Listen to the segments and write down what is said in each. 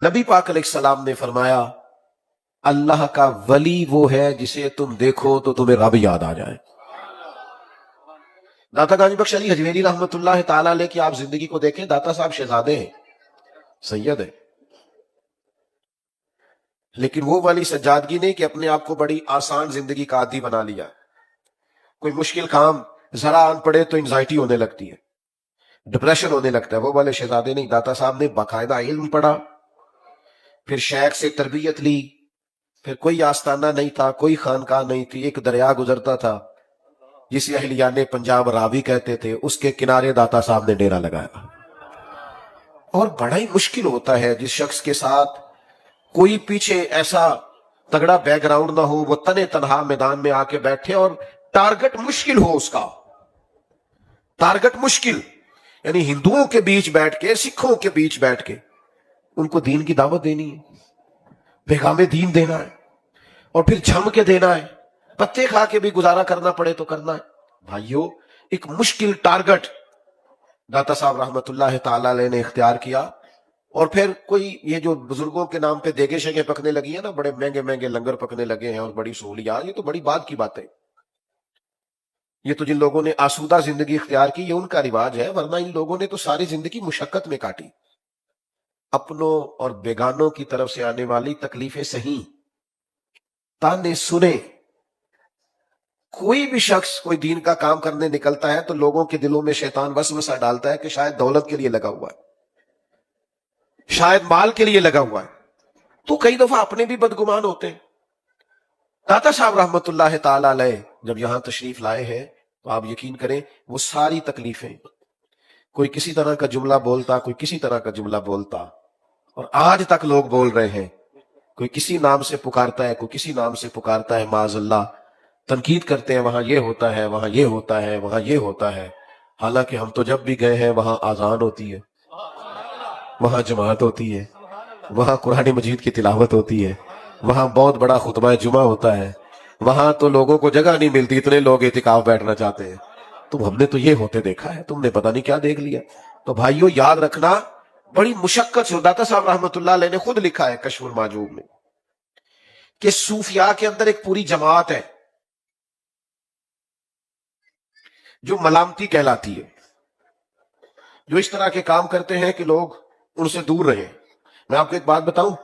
نبی پاک علیہ السلام نے فرمایا اللہ کا ولی وہ ہے جسے تم دیکھو تو تمہیں رب یاد آ جائے۔ داتا گانج بخش علی حجویری رحمت اللہ تعالی علیہ کی آپ زندگی کو دیکھیں، داتا صاحب شہزادے ہیں، سید ہیں، لیکن وہ والی سجادگی نہیں کہ اپنے آپ کو بڑی آسان زندگی کا عادی بنا لیا۔ کوئی مشکل کام ذرا آن پڑے تو انزائٹی ہونے لگتی ہے، ڈپریشن ہونے لگتا ہے، وہ والے شہزادے نہیں۔ داتا صاحب نے باقاعدہ علم پڑھا، پھر شیخ سے تربیت لی، پھر کوئی آستانہ نہیں تھا، کوئی خانقاہ نہیں تھی، ایک دریا گزرتا تھا جسے اہلیان پنجاب راوی کہتے تھے، اس کے کنارے داتا صاحب نے ڈیرا لگایا۔ اور بڑا ہی مشکل ہوتا ہے جس شخص کے ساتھ کوئی پیچھے ایسا تگڑا بیک گراؤنڈ نہ ہو، وہ تنے تنہا میدان میں آ کے بیٹھے اور ٹارگٹ مشکل ہو، اس کا ٹارگٹ مشکل، یعنی ہندوؤں کے بیچ بیٹھ کے، سکھوں کے بیچ بیٹھ کے ان کو دین کی دعوت دینی ہے، پیغام دین دینا ہے، اور پھر جھم کے دینا ہے، پتے کھا کے بھی گزارا کرنا پڑے تو کرنا ہے۔ بھائیو، ایک مشکل ٹارگٹ داتا صاحب رحمت اللہ تعالی علیہ نے اختیار کیا۔ اور پھر کوئی یہ جو بزرگوں کے نام پہ دیگے شگے پکنے لگی ہیں نا، بڑے مہنگے مہنگے لنگر پکنے لگے ہیں اور بڑی سہولیات، یہ تو بڑی بات کی بات ہے۔ یہ تو جن لوگوں نے آسودہ زندگی اختیار کی، یہ ان کا رواج ہے، ورنہ ان لوگوں نے تو ساری زندگی مشقت میں کاٹی، اپنوں اور بیگانوں کی طرف سے آنے والی تکلیفیں سہیں، تانے سنے۔ کوئی بھی شخص کوئی دین کا کام کرنے نکلتا ہے تو لوگوں کے دلوں میں شیطان وسوسہ ڈالتا ہے کہ شاید دولت کے لیے لگا ہوا ہے، شاید مال کے لیے لگا ہوا ہے، تو کئی دفعہ اپنے بھی بدگمان ہوتے ہیں۔ داتا صاحب رحمت اللہ تعالی علیہ جب یہاں تشریف لائے ہیں تو آپ یقین کریں وہ ساری تکلیفیں، کوئی کسی طرح کا جملہ بولتا، کوئی کسی طرح کا جملہ بولتا، اور آج تک لوگ بول رہے ہیں، کوئی کسی نام سے پکارتا ہے، کوئی کسی نام سے پکارتا ہے، معاذ اللہ تنقید کرتے ہیں، وہاں یہ ہوتا ہے، وہاں یہ ہوتا ہے، وہاں یہ ہوتا ہے۔ حالانکہ ہم تو جب بھی گئے ہیں وہاں آذان ہوتی ہے، وہاں جماعت ہوتی ہے، وہاں قرآن مجید کی تلاوت ہوتی ہے، وہاں بہت بڑا خطبہ جمعہ ہوتا ہے، وہاں تو لوگوں کو جگہ نہیں ملتی، اتنے لوگ اعتکاف بیٹھنا چاہتے ہیں۔ تو ہم نے تو یہ ہوتے دیکھا ہے، تم نے پتہ نہیں کیا دیکھ لیا۔ تو بھائیو یاد رکھنا، بڑی مشقت سے، داتا صاحب رحمت اللہ علیہ نے خود لکھا ہے کشف المحجوب میں کہ صوفیاء کے اندر ایک پوری جماعت ہے جو ملامتی کہلاتی ہے، جو اس طرح کے کام کرتے ہیں کہ لوگ ان سے دور رہیں۔ میں آپ کو ایک بات بتاؤں،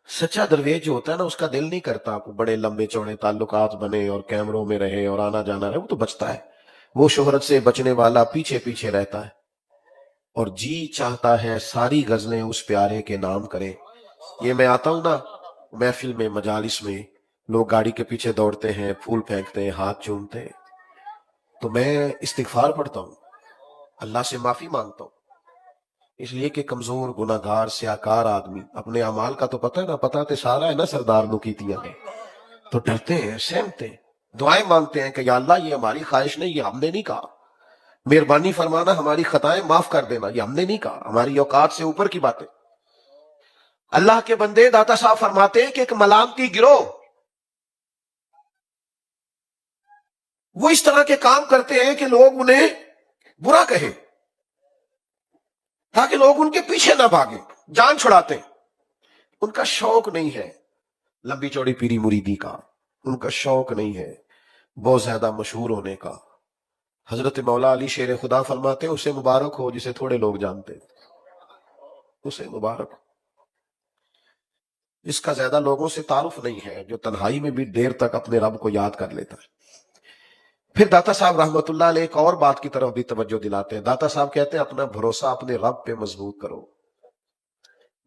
سچا درویش جو ہوتا ہے نا، اس کا دل نہیں کرتا کوئی بڑے لمبے چوڑے تعلقات بنے اور کیمروں میں رہے اور آنا جانا رہے، وہ تو بچتا ہے، وہ شہرت سے بچنے والا پیچھے پیچھے رہتا ہے، اور جی چاہتا ہے ساری غزلیں اس پیارے کے نام کرے۔ یہ میں آتا ہوں نا محفل میں، مجالس میں، لوگ گاڑی کے پیچھے دوڑتے ہیں، پھول پھینکتے ہیں، ہاتھ چومتے ہیں، تو میں استغفار پڑھتا ہوں، اللہ سے معافی مانگتا ہوں، اس لیے کہ کمزور گناہگار سیاکار آدمی، اپنے اعمال کا تو پتہ ہے نا، پتہ تے سارا ہے نا سردار نو کیتیاں نے، تو ڈرتے ہیں، سہمتے ہیں، دعائیں مانگتے ہیں کہ یا اللہ یہ ہماری خواہش نہیں، یہ ہم نے نہیں کہا، مہربانی فرمانا ہماری خطائیں معاف کر دینا، یہ ہم نے نہیں کہا، ہماری اوقات سے اوپر کی باتیں۔ اللہ کے بندے، داتا صاحب فرماتے ہیں کہ ایک ملامتی گروہ وہ اس طرح کے کام کرتے ہیں کہ لوگ انہیں برا کہیں تاکہ لوگ ان کے پیچھے نہ بھاگیں، جان چھڑاتے ہیں۔ ان کا شوق نہیں ہے لمبی چوڑی پیری مریدی کا، ان کا شوق نہیں ہے بہت زیادہ مشہور ہونے کا۔ حضرت مولا علی شیر خدا فرماتے ہیں اسے مبارک ہو جسے تھوڑے لوگ جانتے، اسے مبارک ہو جس کا زیادہ لوگوں سے تعارف نہیں ہے، جو تنہائی میں بھی دیر تک اپنے رب کو یاد کر لیتا ہے۔ پھر داتا صاحب رحمت اللہ علیہ ایک اور بات کی طرف بھی توجہ دلاتے ہیں۔ داتا صاحب کہتے ہیں اپنا بھروسہ اپنے رب پہ مضبوط کرو۔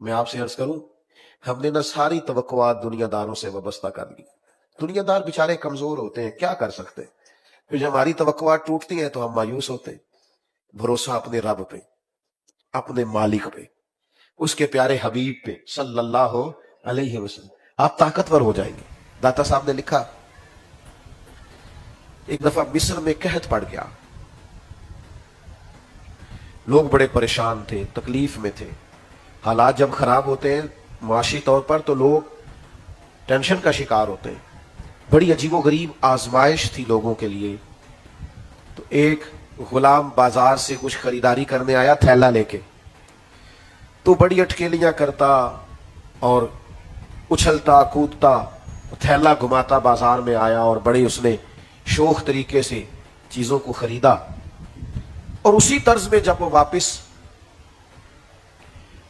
میں آپ سے عرض کروں، ہم نے نہ ساری توقعات دنیا داروں سے وابستہ کر لی۔ دنیا دار بیچارے کمزور ہوتے ہیں، کیا کر سکتے ہیں؟ پھر جب ہماری توقعات ٹوٹتی ہیں تو ہم مایوس ہوتے ہیں۔ بھروسہ اپنے رب پہ، اپنے مالک پہ، اس کے پیارے حبیب پہ صلی اللہ علیہ وسلم، آپ طاقتور ہو جائیں گے۔ داتا صاحب نے لکھا، ایک دفعہ مصر میں قحط پڑ گیا، لوگ بڑے پریشان تھے، تکلیف میں تھے، حالات جب خراب ہوتے ہیں معاشی طور پر تو لوگ ٹینشن کا شکار ہوتے ہیں۔ بڑی عجیب و غریب آزمائش تھی لوگوں کے لیے۔ تو ایک غلام بازار سے کچھ خریداری کرنے آیا تھیلا لے کے، تو بڑی اٹکیلیاں کرتا اور اچھلتا کودتا تھیلا گھماتا بازار میں آیا اور بڑے اس نے شوخ طریقے سے چیزوں کو خریدا. اور اسی طرز میں جب وہ واپس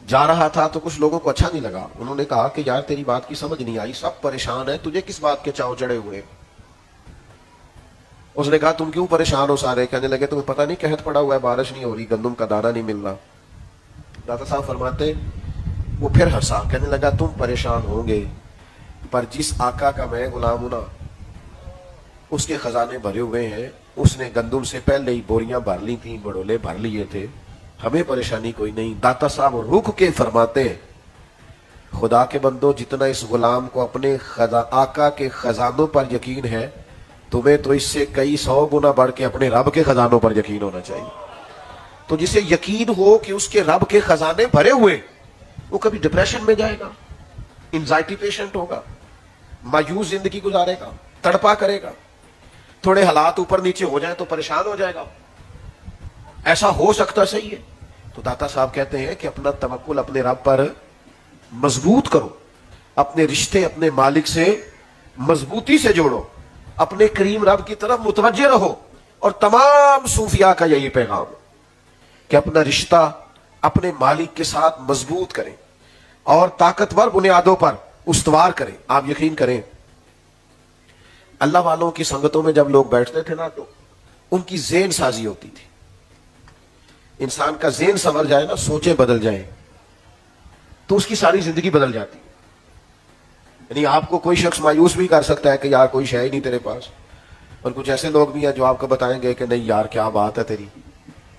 جا رہا تھا تو کچھ لوگوں کو اچھا نہیں لگا. انہوں نے کہا کہ یار تیری بات کی سمجھ نہیں آئی, سب پریشان ہیں, تجھے کس بات کے چاؤ چڑھے ہوئے. اس نے کہا تم کیوں پریشان ہو سارے؟ کہنے لگے تمہیں پتہ نہیں قحط پڑا ہوا ہے, بارش نہیں ہو رہی, گندم کا دانہ نہیں مل رہا. داتا صاحب فرماتے وہ پھر ہنسا, کہنے لگا تم پریشان ہوں گے پر جس آقا کا میں غلام ہوں نا اس کے خزانے بھرے ہوئے ہیں, اس نے گندم سے پہلے ہی بوریاں بھر لی تھیں, بڑولے بھر لیے تھے, ہمیں پریشانی کوئی نہیں. داتا صاحب رک کے فرماتے خدا کے بندو جتنا اس غلام کو اپنے آقا کے خزانوں پر یقین ہے تمہیں تو اس سے کئی 100 گنا بڑھ کے اپنے رب کے خزانوں پر یقین ہونا چاہیے. تو جسے یقین ہو کہ اس کے رب کے خزانے بھرے ہوئے وہ کبھی ڈپریشن میں جائے گا, انزائٹی پیشنٹ ہوگا, مایوس زندگی گزارے گا, تڑپا کرے گا, تھوڑے حالات اوپر نیچے ہو جائیں تو پریشان ہو جائے گا. ایسا ہو سکتا صحیح ہے. تو داتا صاحب کہتے ہیں کہ اپنا توکل اپنے رب پر مضبوط کرو, اپنے رشتے اپنے مالک سے مضبوطی سے جوڑو, اپنے کریم رب کی طرف متوجہ رہو. اور تمام صوفیاء کا یہی پیغام کہ اپنا رشتہ اپنے مالک کے ساتھ مضبوط کریں اور طاقتور بنیادوں پر استوار کریں. آپ یقین کریں اللہ والوں کی سنگتوں میں جب لوگ بیٹھتے تھے نا تو ان کی ذہن سازی ہوتی تھی. انسان کا ذہن سنور جائے نا, سوچیں بدل جائیں تو اس کی ساری زندگی بدل جاتی. یعنی آپ کو کوئی شخص مایوس بھی کر سکتا ہے کہ یار کوئی شے ہی نہیں تیرے پاس, اور کچھ ایسے لوگ بھی ہیں جو آپ کو بتائیں گے کہ نہیں یار کیا بات ہے تیری,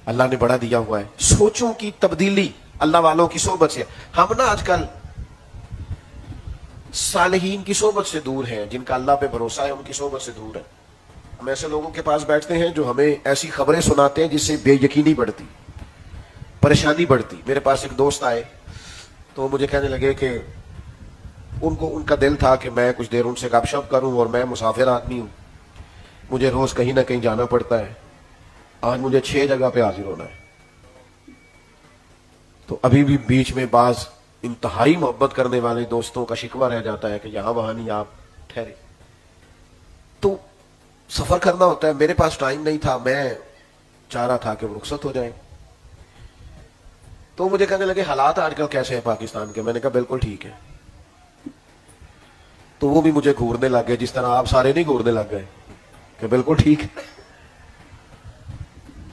اللہ نے بڑا دیا ہوا ہے. سوچوں کی تبدیلی اللہ والوں کی صحبت سے. ہم نا آج کل صالحین کی صحبت سے دور ہیں, جن کا اللہ پہ بھروسہ ہے ان کی صحبت سے دور ہے. ہم ایسے لوگوں کے پاس بیٹھتے ہیں جو ہمیں ایسی خبریں سناتے ہیں جس سے بے یقینی بڑھتی, پریشانی بڑھتی. میرے پاس ایک دوست آئے تو مجھے کہنے لگے کہ ان کا دل تھا کہ میں کچھ دیر ان سے گپ شپ کروں, اور میں مسافر آدمی ہوں, مجھے روز کہیں نہ کہیں جانا پڑتا ہے, آج مجھے 6 جگہ پہ حاضر ہونا ہے. تو ابھی بھی بیچ میں بعض انتہائی محبت کرنے والے دوستوں کا شکوہ رہ جاتا ہے کہ یہاں وہاں نہیں آپ ٹھہرے. تو سفر کرنا ہوتا ہے, میرے پاس ٹائم نہیں تھا, میں چاہ رہا تھا کہ وہ رخصت ہو جائیں. تو مجھے کہنے لگے حالات آج کل کیسے ہیں پاکستان کے؟ میں نے کہا بالکل ٹھیک ہے. تو وہ بھی مجھے گھورنے لگ گئے جس طرح آپ سارے نہیں گھورنے لگ گئے کہ بالکل ٹھیک ہے.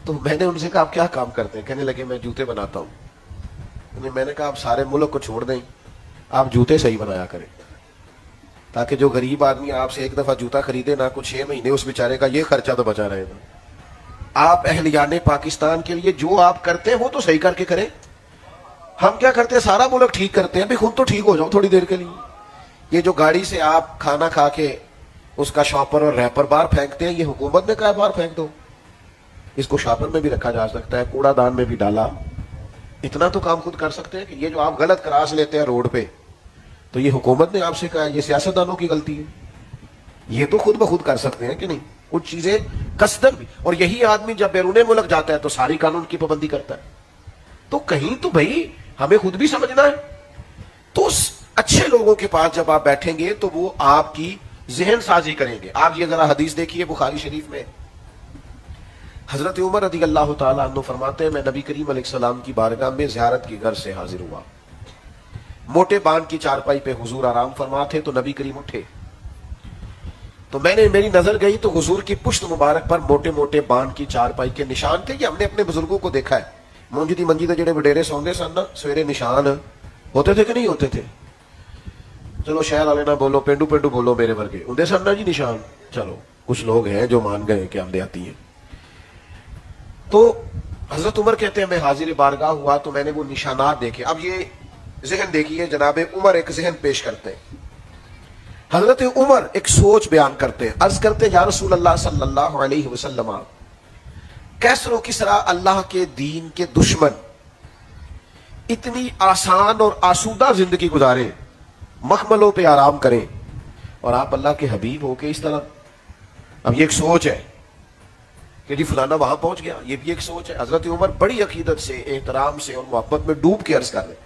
تو میں نے ان سے کہا آپ کیا کام کرتے ہیں؟ کہنے لگے میں جوتے بناتا ہوں. میں نے کہا آپ سارے ملک کو چھوڑ دیں, آپ جوتے صحیح بنایا کریں تاکہ جو غریب آدمی آپ سے ایک دفعہ جوتا خریدے نہ کچھ 6 مہینے اس بیچارے کا یہ خرچہ تو بچا رہے گا. آپ اہلیان پاکستان کے لیے جو آپ کرتے ہیں وہ تو صحیح کر کے کریں. ہم کیا کرتے ہیں, سارا ملک ٹھیک کرتے ہیں, بھی خود تو ٹھیک ہو جاؤ تھوڑی دیر کے لیے. یہ جو گاڑی سے آپ کھانا کھا کے اس کا شاپر اور ریپر باہر پھینکتے ہیں, یہ حکومت نے کہا باہر پھینک دو. اس کو شاپر میں بھی رکھا جا سکتا ہے, کوڑا دان میں بھی ڈالا. اتنا تو کام خود کر سکتے ہیں کہ یہ جو آپ غلط کراس لیتے ہیں روڈ پہ, تو یہ حکومت نے آپ سے کہا یہ سیاستدانوں کی غلطی ہے. یہ تو خود بخود کر سکتے ہیں کہ نہیں کچھ چیزیں قصدن بھی. اور یہی آدمی جب بیرون ملک جاتا ہے تو ساری قانون کی پابندی کرتا ہے. تو کہیں تو بھائی ہمیں خود بھی سمجھنا ہے. تو اچھے لوگوں کے پاس جب آپ بیٹھیں گے تو وہ آپ کی ذہن سازی کریں گے. آپ یہ ذرا حدیث دیکھیے بخاری شریف میں, حضرت عمر رضی اللہ تعالیٰ عنہ فرماتے ہیں میں نبی کریم علیہ السلام کی بارگاہ میں زیارت کی غرض سے حاضر ہوا. موٹے بان کی چارپائی پہ حضور آرام فرما تھے تو نبی کریم اٹھے. تو میری نظر گئی تو حضور کی پشت مبارک پر موٹے موٹے بان کی چارپائی کے نشان تھے. یہ ہم نے اپنے بزرگوں کو دیکھا ہے, منجی منجی جڑے وڈیرے سوندے سن نا سویرے نشان ہوتے تھے کہ نہیں ہوتے تھے؟ چلو شہر والے نہ بولو, پینڈو پینڈو بولو, میرے ورگے ہوندے سن نا جی نشان. چلو کچھ لوگ ہیں جو مان گئے کہ ہم دیہاتی ہیں. تو حضرت عمر کہتے ہیں میں حاضر بارگاہ ہوا تو میں نے وہ نشانات دیکھے. اب یہ ذہن دیکھیے, جناب عمر ایک ذہن پیش کرتے ہیں. حضرت عمر ایک سوچ بیان کرتے ہیں, عرض کرتے ہیں یا رسول اللہ صلی اللہ علیہ وسلم کیسر و کسرا اللہ کے دین کے دشمن اتنی آسان اور آسودہ زندگی گزارے, مخملوں پہ آرام کریں, اور آپ اللہ کے حبیب ہو کے اس طرح. اب یہ ایک سوچ ہے کہ جی فلانا وہاں پہنچ گیا, یہ بھی ایک سوچ ہے. حضرت عمر بڑی عقیدت سے, احترام سے اور محبت میں ڈوب کے عرض کر رہے ہیں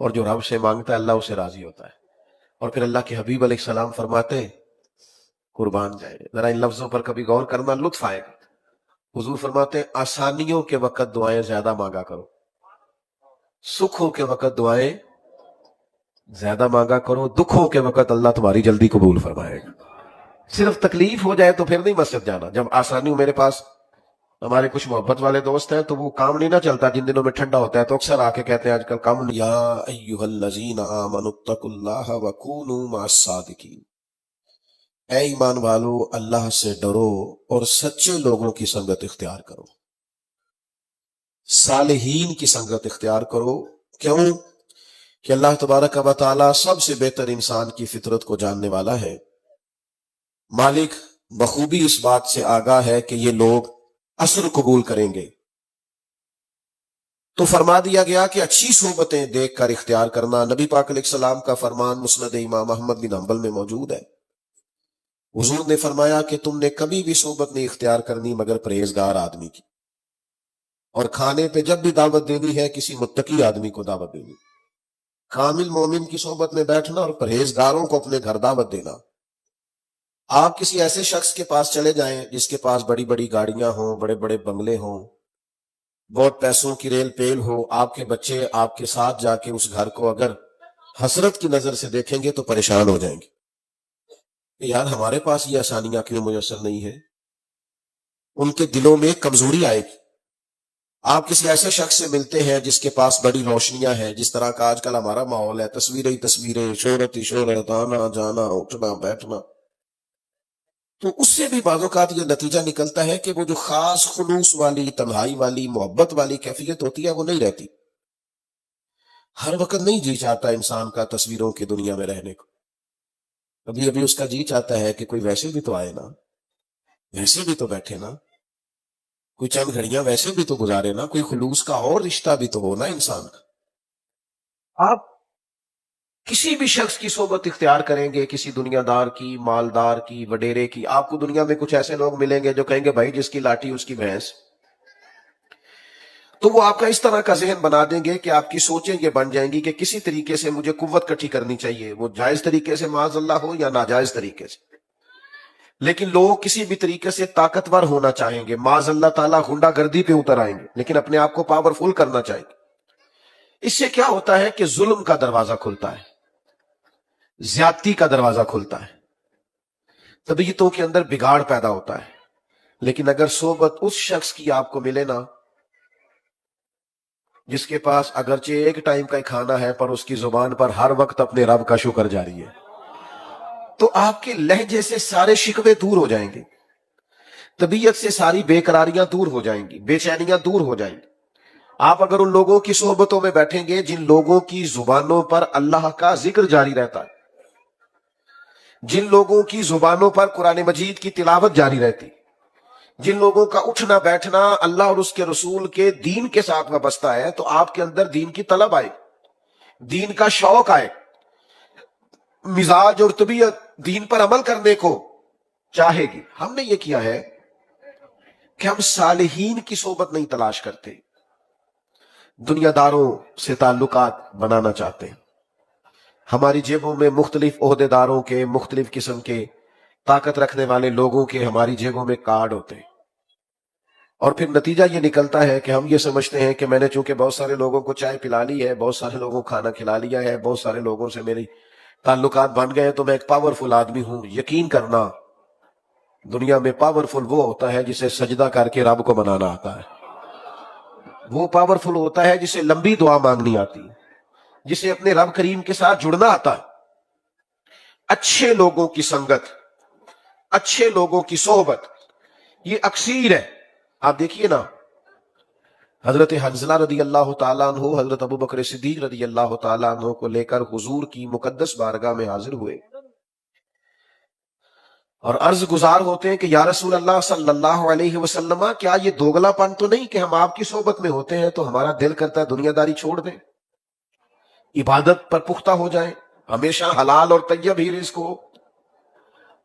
اور جو رب سے مانگتا ہے اللہ اسے راضی ہوتا ہے. اور پھر اللہ کے حبیب علیہ السلام فرماتے ہیں قربان جائے, ذرا ان لفظوں پر کبھی غور کرنا, لطف آئے گا. حضور فرماتے ہیں آسانیوں کے وقت دعائیں زیادہ مانگا کرو, سکھوں کے وقت دعائیں زیادہ مانگا کرو, دکھوں کے وقت اللہ تمہاری جلدی قبول فرمائے گا. صرف تکلیف ہو جائے تو پھر نہیں مسجد جانا. جب آسانی, میرے پاس ہمارے کچھ محبت والے دوست ہیں تو وہ کام نہیں نہ چلتا جن دنوں میں ٹھنڈا ہوتا ہے, تو اکثر آ کے کہتے ہیں آج کل کام, یا ایھا الذین آمنوا اتقوا اللہ وکونوا مع الصادقین, اے ایمان والو اللہ سے ڈرو اور سچے لوگوں کی سنگت اختیار کرو, صالحین کی سنگت اختیار کرو. کیوں کہ اللہ تبارک و تعالی سب سے بہتر انسان کی فطرت کو جاننے والا ہے. مالک بخوبی اس بات سے آگاہ ہے کہ یہ لوگ اثر قبول کریں گے, تو فرما دیا گیا کہ اچھی صحبتیں دیکھ کر اختیار کرنا. نبی پاک علیہ السلام کا فرمان مسند امام احمد بن حنبل میں موجود ہے. حضور نے فرمایا کہ تم نے کبھی بھی صحبت نہیں اختیار کرنی مگر پرہیزگار آدمی کی, اور کھانے پہ جب بھی دعوت دینی ہے کسی متقی آدمی کو دعوت دینی. کامل مومن کی صحبت میں بیٹھنا اور پرہیزگاروں کو اپنے گھر دعوت دینا. آپ کسی ایسے شخص کے پاس چلے جائیں جس کے پاس بڑی بڑی گاڑیاں ہوں, بڑے بڑے بنگلے ہوں, بہت پیسوں کی ریل پیل ہو, آپ کے بچے آپ کے ساتھ جا کے اس گھر کو اگر حسرت کی نظر سے دیکھیں گے تو پریشان ہو جائیں گے کہ یار ہمارے پاس یہ آسانیاں کیوں میسر نہیں ہے. ان کے دلوں میں کمزوری آئے گی. آپ کسی ایسے شخص سے ملتے ہیں جس کے پاس بڑی روشنیاں ہیں, جس طرح کا آج کل ہمارا ماحول ہے, تصویریں ہی تصویریں, شہرت ہی شہرت, آنا جانا اٹھنا بیٹھنا, تو اس سے بھی بعض اوقات یہ نتیجہ نکلتا ہے کہ وہ جو خاص خلوص والی, تنہائی والی, محبت والی کیفیت ہوتی ہے وہ نہیں رہتی. ہر وقت نہیں جی چاہتا انسان کا تصویروں کی دنیا میں رہنے کو. کبھی ابھی اس کا جی چاہتا ہے کہ کوئی ویسے بھی تو آئے نا, ویسے بھی تو بیٹھے نا, کوئی چند گھڑیاں ویسے بھی تو گزارے نا, کوئی خلوص کا اور رشتہ بھی تو ہونا انسان کا. آپ کسی بھی شخص کی صحبت اختیار کریں گے, کسی دنیا دار کی, مالدار کی, وڈیرے کی, آپ کو دنیا میں کچھ ایسے لوگ ملیں گے جو کہیں گے بھائی جس کی لاٹھی اس کی بھینس, تو وہ آپ کا اس طرح کا ذہن بنا دیں گے کہ آپ کی سوچیں یہ بن جائیں گی کہ کسی طریقے سے مجھے قوت کٹھی کرنی چاہیے, وہ جائز طریقے سے معاذ اللہ ہو یا ناجائز طریقے سے. لیکن لوگ کسی بھی طریقے سے طاقتور ہونا چاہیں گے, معاذ اللہ تعالیٰ غنڈہ گردی پہ اتر آئیں گے, لیکن اپنے آپ کو پاورفل کرنا چاہیں گے. اس سے کیا ہوتا ہے کہ ظلم کا دروازہ کھلتا ہے, زیادتی کا دروازہ کھلتا ہے, طبیعتوں کے اندر بگاڑ پیدا ہوتا ہے. لیکن اگر صحبت اس شخص کی آپ کو ملے نا جس کے پاس اگرچہ ایک ٹائم کا ہی کھانا ہے پر اس کی زبان پر ہر وقت اپنے رب کا شکر جاری ہے, تو آپ کے لہجے سے سارے شکوے دور ہو جائیں گے, طبیعت سے ساری بے قراریاں دور ہو جائیں گی, بے چینیاں دور ہو جائیں گی. آپ اگر ان لوگوں کی صحبتوں میں بیٹھیں گے جن لوگوں کی زبانوں پر اللہ کا ذکر جاری رہتا ہے, جن لوگوں کی زبانوں پر قرآن مجید کی تلاوت جاری رہتی, جن لوگوں کا اٹھنا بیٹھنا اللہ اور اس کے رسول کے دین کے ساتھ وابستہ ہے, تو آپ کے اندر دین کی طلب آئے, دین کا شوق آئے, مزاج اور طبیعت دین پر عمل کرنے کو چاہے گی. ہم نے یہ کیا ہے کہ ہم صالحین کی صحبت نہیں تلاش کرتے, دنیا داروں سے تعلقات بنانا چاہتے ہیں. ہماری جیبوں میں مختلف عہدے داروں کے, مختلف قسم کے طاقت رکھنے والے لوگوں کے ہماری جیبوں میں کارڈ ہوتے ہیں, اور پھر نتیجہ یہ نکلتا ہے کہ ہم یہ سمجھتے ہیں کہ میں نے چونکہ بہت سارے لوگوں کو چائے پلا لی ہے, بہت سارے لوگوں کو کھانا کھلا لیا ہے, بہت سارے لوگوں سے میری تعلقات بن گئے تو میں ایک پاورفل آدمی ہوں. یقین کرنا دنیا میں پاورفل وہ ہوتا ہے جسے سجدہ کر کے رب کو منانا آتا ہے, وہ پاورفل ہوتا ہے جسے لمبی دعا مانگنی آتی ہے, جسے اپنے رب کریم کے ساتھ جڑنا آتا ہے. اچھے لوگوں کی سنگت, اچھے لوگوں کی صحبت یہ اکثیر ہے. آپ دیکھیے نا, حضرت حنظلہ رضی اللہ تعالیٰ عنہ حضرت ابو بکر صدیق رضی اللہ تعالیٰ عنہ کو لے کر حضور کی مقدس بارگاہ میں حاضر ہوئے اور عرض گزار ہوتے ہیں کہ یا رسول اللہ صلی اللہ علیہ وسلم, کیا یہ دوگلا پن تو نہیں کہ ہم آپ کی صحبت میں ہوتے ہیں تو ہمارا دل کرتا ہے دنیا داری چھوڑ دیں, عبادت پر پختہ ہو جائیں, ہمیشہ حلال اور طیب ہی رزق ہو,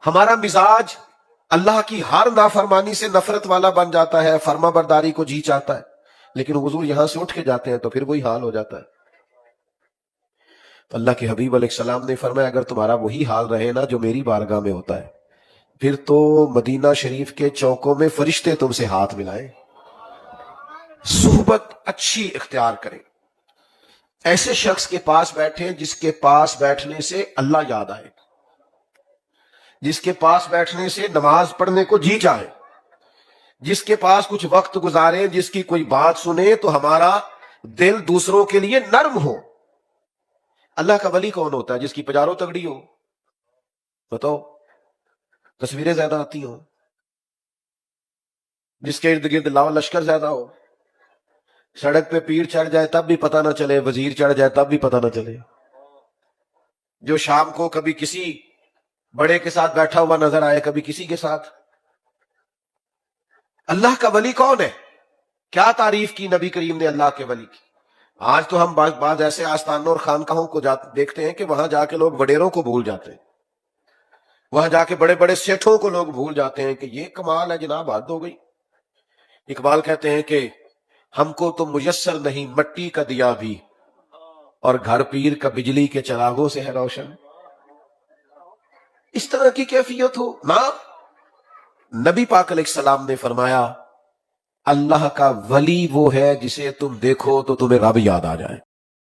ہمارا مزاج اللہ کی ہر نافرمانی سے نفرت والا بن جاتا ہے, فرما برداری کو جی چاہتا ہے, لیکن حضور یہاں سے اٹھ کے جاتے ہیں تو پھر وہی حال ہو جاتا ہے. تو اللہ کے حبیب علیہ السلام نے فرمایا اگر تمہارا وہی حال رہے نا جو میری بارگاہ میں ہوتا ہے، پھر تو مدینہ شریف کے چوکوں میں فرشتے تم سے ہاتھ ملائیں، صحبت اچھی اختیار کریں، ایسے شخص کے پاس بیٹھیں جس کے پاس بیٹھنے سے اللہ یاد آئے، جس کے پاس بیٹھنے سے نماز پڑھنے کو جی چاہے، جس کے پاس کچھ وقت گزارے، جس کی کوئی بات سنے تو ہمارا دل دوسروں کے لیے نرم ہو۔ اللہ کا ولی کون ہوتا ہے؟ جس کی پجارو تگڑی ہو، بتاؤ، تصویریں زیادہ آتی ہوں، جس کے ارد گرد لاؤ لشکر زیادہ ہو، سڑک پہ پیڑ چڑھ جائے تب بھی پتہ نہ چلے، وزیر چڑھ جائے تب بھی پتہ نہ چلے، جو شام کو کبھی کسی بڑے کے ساتھ بیٹھا ہوا نظر آئے، کبھی کسی کے ساتھ۔ اللہ کا ولی کون ہے؟ کیا تعریف کی نبی کریم نے اللہ کے ولی کی؟ آج تو ہم بعض ایسے آستانوں اور خانقاہوں کو دیکھتے ہیں کہ وہاں جا کے لوگ وڈیروں کو بھول جاتے ہیں، وہاں جا کے بڑے بڑے سیٹھوں کو لوگ بھول جاتے ہیں کہ یہ کمال ہے جناب، حد ہو گئی۔ اقبال کہتے ہیں کہ ہم کو تو میسر نہیں مٹی کا دیا بھی، اور گھر پیر کا بجلی کے چراغوں سے ہے روشن۔ اس طرح کی کیفیت ہو نا؟ نبی پاک علیہ السلام نے فرمایا اللہ کا ولی وہ ہے جسے تم دیکھو تو تمہیں رب یاد آ جائے۔